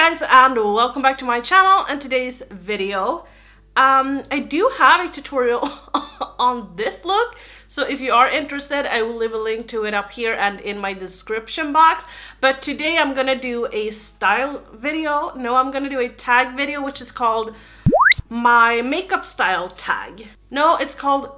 guys, and welcome back to my channel. And today's video, I do have a tutorial on this look, so if you are interested, I will leave a link to it up here and in my description box. But today I'm gonna do a style video. No, I'm gonna do a tag video, which is called my makeup style tag. No, it's called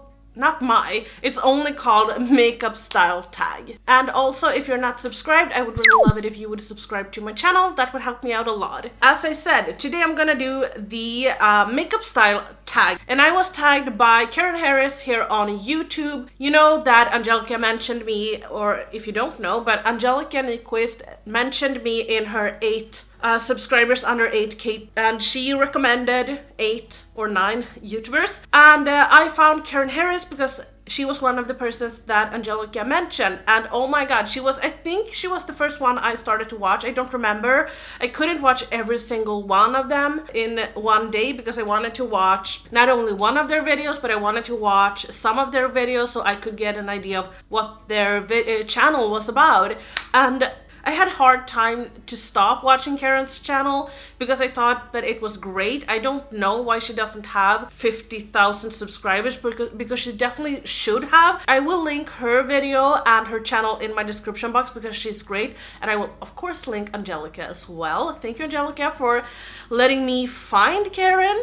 it's only called makeup style tag. And also, if you're not subscribed, I would really love it if you would subscribe to my channel. That would help me out a lot. As I said, today I'm gonna do the makeup style tag, and I was tagged by Karen Harris here on YouTube. You know that Angelica mentioned me, or if you don't know, but Angelica Nyqvist mentioned me in her 8 subscribers under 8K, and she recommended 8 or 9 YouTubers, and I found Karen Harris because she was one of the persons that Angelica mentioned. And oh my god, I think she was the first one I started to watch. I don't remember. I couldn't watch every single one of them in one day because I wanted to watch not only one of their videos, but I wanted to watch some of their videos so I could get an idea of what their channel was about. And I had a hard time to stop watching Karen's channel because I thought that it was great. I don't know why she doesn't have 50,000 subscribers, because she definitely should have. I will link her video and her channel in my description box because she's great. And I will of course link Angelica as well. Thank you, Angelica, for letting me find Karen.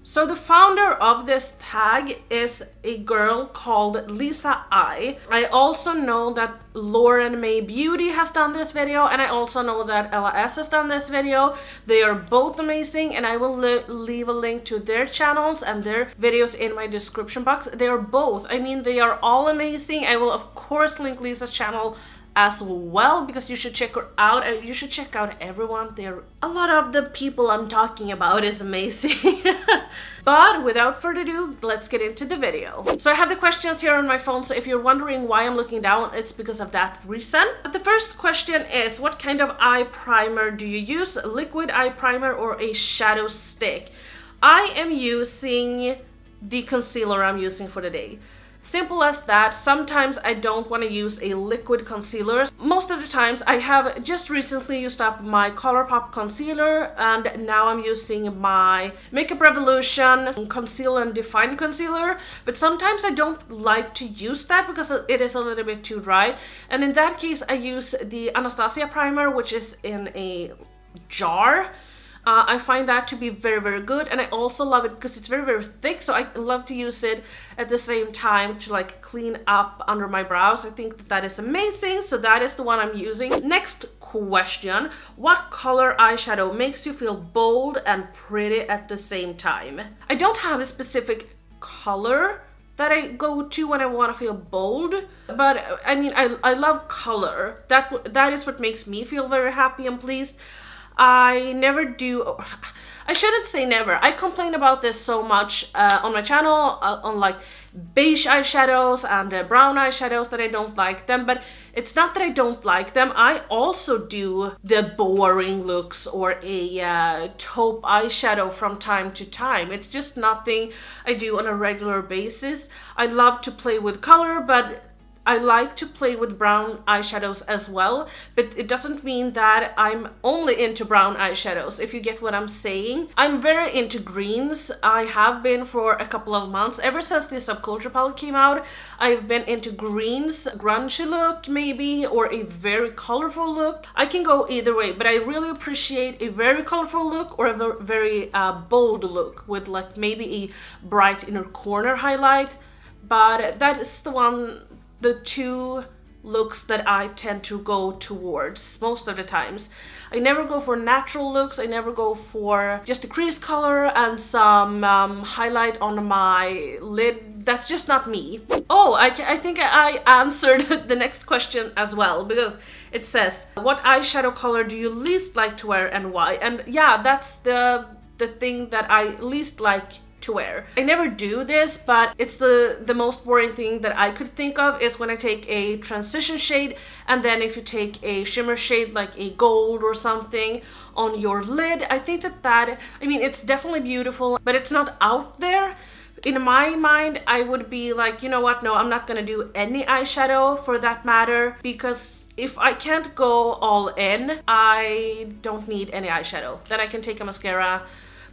So the founder of this tag is a girl called Lisa I. I also know that Lauren May Beauty has done this video, and I also know that Ella S has done this video. They are both amazing, and I will leave a link to their channels and their videos in my description box. They are both, they are all amazing. I will of course link Lisa's channel as well because you should check her out. You should check out everyone. A lot of the people I'm talking about is amazing. But without further ado, let's get into the video. So I have the questions here on my phone, so if you're wondering why I'm looking down, it's because of that reason. But the first question is, what kind of eye primer do you use? A liquid eye primer or a shadow stick? I am using the concealer I'm using for the day. Simple as that. Sometimes I don't want to use a liquid concealer. Most of the times I have just recently used up my ColourPop concealer, and now I'm using my Makeup Revolution Conceal and Define concealer. But sometimes I don't like to use that because it is a little bit too dry. And in that case I use the Anastasia primer, which is in a jar. I find that to be very, very good, and I also love it because it's very, very thick, so I love to use it at the same time to like clean up under my brows. I think that is amazing, so that is the one I'm using. Next question, what color eyeshadow makes you feel bold and pretty at the same time? I don't have a specific color that I go to when I want to feel bold, but I love color. That is what makes me feel very happy and pleased. I shouldn't say never. I complain about this so much on my channel, on like beige eyeshadows and brown eyeshadows, that I don't like them. But it's not that I don't like them. I also do the boring looks or a taupe eyeshadow from time to time. It's just nothing I do on a regular basis. I love to play with color, but I like to play with brown eyeshadows as well, but it doesn't mean that I'm only into brown eyeshadows, if you get what I'm saying. I'm very into greens. I have been for a couple of months. Ever since the Subculture palette came out, I've been into greens, grungy look maybe, or a very colorful look. I can go either way, but I really appreciate a very colorful look or a very bold look with like maybe a bright inner corner highlight. But that is the two looks that I tend to go towards most of the times. I never go for natural looks. I never go for just a crease color and some highlight on my lid. That's just not me. Oh, I think I answered the next question as well, because it says, what eyeshadow color do you least like to wear and why? And yeah, that's the thing that I least like to wear. I never do this, but it's the most boring thing that I could think of is when I take a transition shade, and then if you take a shimmer shade like a gold or something on your lid. I think that it's definitely beautiful, but it's not out there. In my mind, I would be like, you know what, no, I'm not gonna do any eyeshadow for that matter, because if I can't go all in, I don't need any eyeshadow. Then I can take a mascara,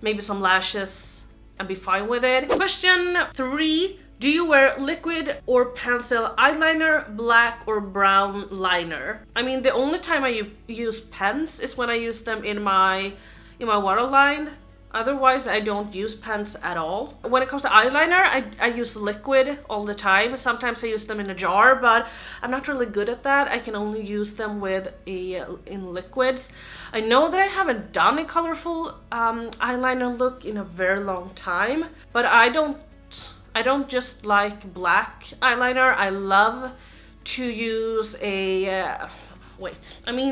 maybe some lashes, and be fine with it. Question 3. Do you wear liquid or pencil eyeliner, black or brown liner? I mean, the only time I use pens is when I use them in my waterline. Otherwise, I don't use pens at all. When it comes to eyeliner, I use liquid all the time. Sometimes I use them in a jar, but I'm not really good at that. I can only use them in liquids. I know that I haven't done a colorful eyeliner look in a very long time, but I don't just like black eyeliner. I love to use a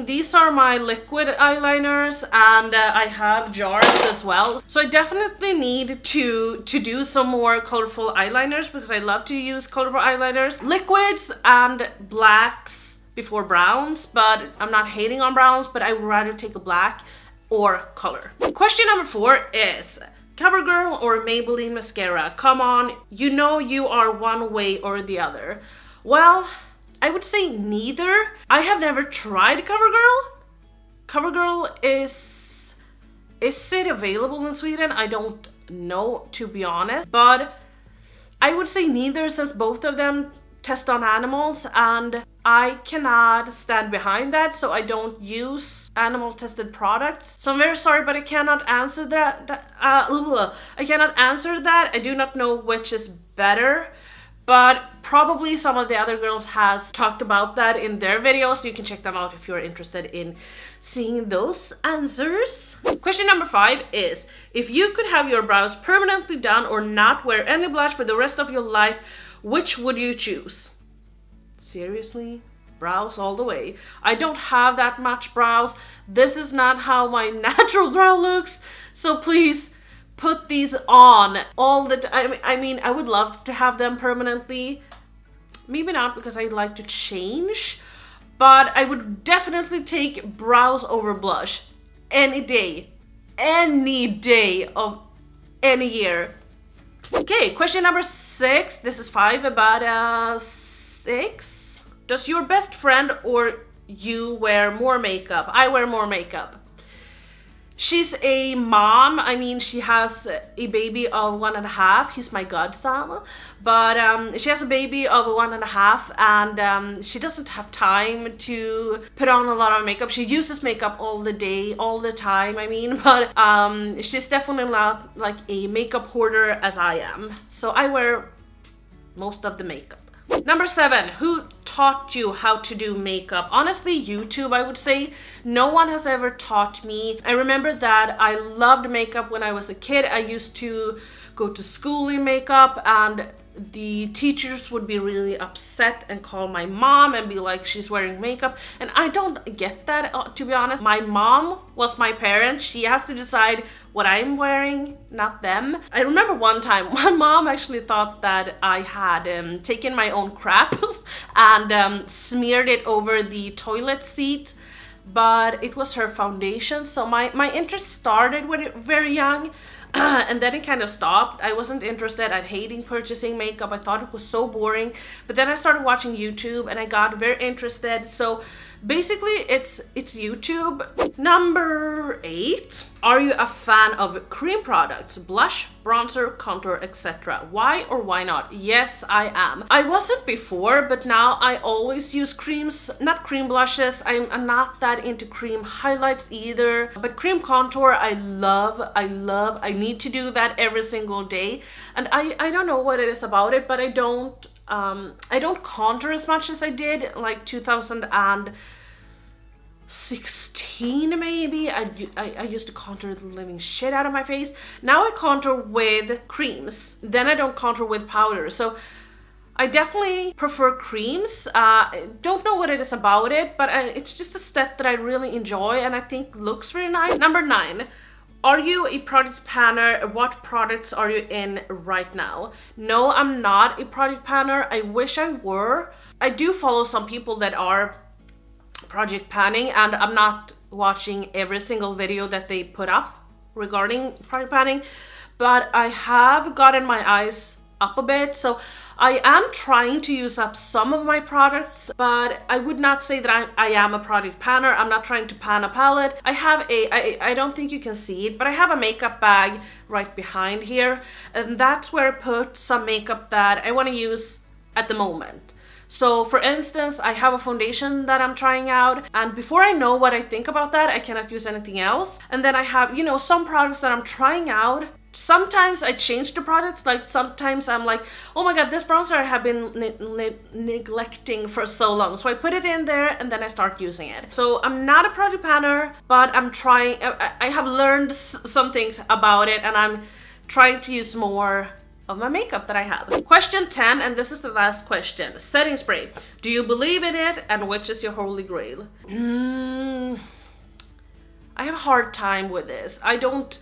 these are my liquid eyeliners, and I have jars as well. So I definitely need to do some more colorful eyeliners because I love to use colorful eyeliners. Liquids and blacks before browns, but I'm not hating on browns, but I would rather take a black or color. Question number 4 is Covergirl or Maybelline mascara? Come on, you know you are one way or the other. Well, I would say neither. I have never tried Covergirl. Covergirl is it available in Sweden? I don't know, to be honest. But I would say neither, since both of them test on animals, and I cannot stand behind that, so I don't use animal tested products. So I'm very sorry, but I cannot answer that. I cannot answer that. I do not know which is better. But probably some of the other girls has talked about that in their videos, so you can check them out if you're interested in seeing those answers. Question number 5 is, if you could have your brows permanently done or not wear any blush for the rest of your life, which would you choose? Seriously? Brows all the way. I don't have that much brows. This is not how my natural brow looks, so please put these on all the time. I mean, I would love to have them permanently. Maybe not, because I like to change, but I would definitely take brows over blush any day of any year. Okay, question number 6. This is 5, about 6. Does your best friend or you wear more makeup? I wear more makeup. She's a mom. I mean, she has a baby of 1.5. He's my godson, but she has a baby of 1.5, and she doesn't have time to put on a lot of makeup. She uses makeup all the day, all the time, I mean, but she's definitely not like a makeup hoarder as I am. So I wear most of the makeup. Number 7, who taught you how to do makeup? Honestly, YouTube, I would say. No one has ever taught me. I remember that I loved makeup when I was a kid. I used to go to school in makeup, and the teachers would be really upset and call my mom and be like, she's wearing makeup. And I don't get that, to be honest. My mom was my parent. She has to decide what I'm wearing, not them. I remember one time my mom actually thought that I had taken my own crap and smeared it over the toilet seat, but it was her foundation. So my interest started when it very young. And then it kind of stopped. I wasn't interested. I hating purchasing makeup. I thought it was so boring. But then I started watching YouTube and I got very interested. So basically it's YouTube. Number 8. Are you a fan of cream products? Blush, bronzer, contour, etc. Why or why not? Yes, I am. I wasn't before, but now I always use creams, not cream blushes. I'm not that into cream highlights either. But cream contour, I love. I need to do that every single day. And I don't know what it is about it, but I don't contour as much as I did like 2016 maybe. I used to contour the living shit out of my face. Now I contour with creams. Then I don't contour with powder. So I definitely prefer creams. Don't know what it is about it, but it's just a step that I really enjoy and I think looks very nice. Number 9. Are you a product panner? What products are you in right now? No, I'm not a product panner. I wish I were. I do follow some people that are project panning, and I'm not watching every single video that they put up regarding project panning, but I have gotten my eyes up a bit. So I am trying to use up some of my products, but I would not say that I am a product panner. I'm not trying to pan a palette. I have I don't think you can see it, but I have a makeup bag right behind here, and that's where I put some makeup that I want to use at the moment. So for instance, I have a foundation that I'm trying out, and before I know what I think about that, I cannot use anything else. And then I have, you know, some products that I'm trying out. Sometimes I change the products, like sometimes I'm like, oh my god, this bronzer I have been neglecting for so long. So I put it in there and then I start using it. So I'm not a product panner, but I'm trying, I have learned some things about it, and I'm trying to use more of my makeup that I have. Question 10, and this is the last question. Setting spray. Do you believe in it, and which is your holy grail? I have a hard time with this. I don't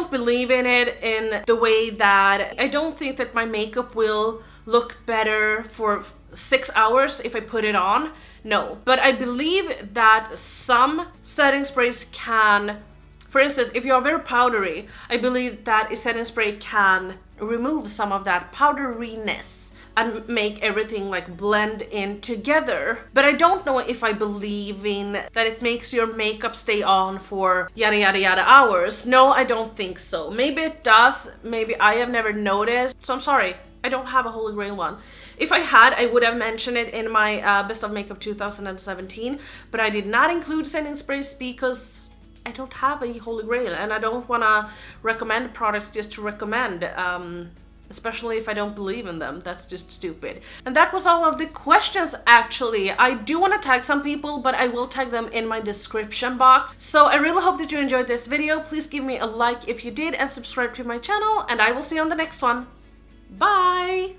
believe in it in the way that I don't think that my makeup will look better for 6 hours if I put it on. No, but I believe that some setting sprays can, for instance, if you're very powdery, I believe that a setting spray can remove some of that powderiness and make everything like blend in together. But I don't know if I believe in that it makes your makeup stay on for yada yada yada hours. No, I don't think so. Maybe it does, maybe I have never noticed. So I'm sorry, I don't have a holy grail one. If I had, I would have mentioned it in my Best of Makeup 2017, but I did not include setting sprays because I don't have a holy grail, and I don't want to recommend products just to recommend, especially if I don't believe in them. That's just stupid. And that was all of the questions, actually. I do want to tag some people, but I will tag them in my description box. So I really hope that you enjoyed this video. Please give me a like if you did, and subscribe to my channel, and I will see you on the next one. Bye!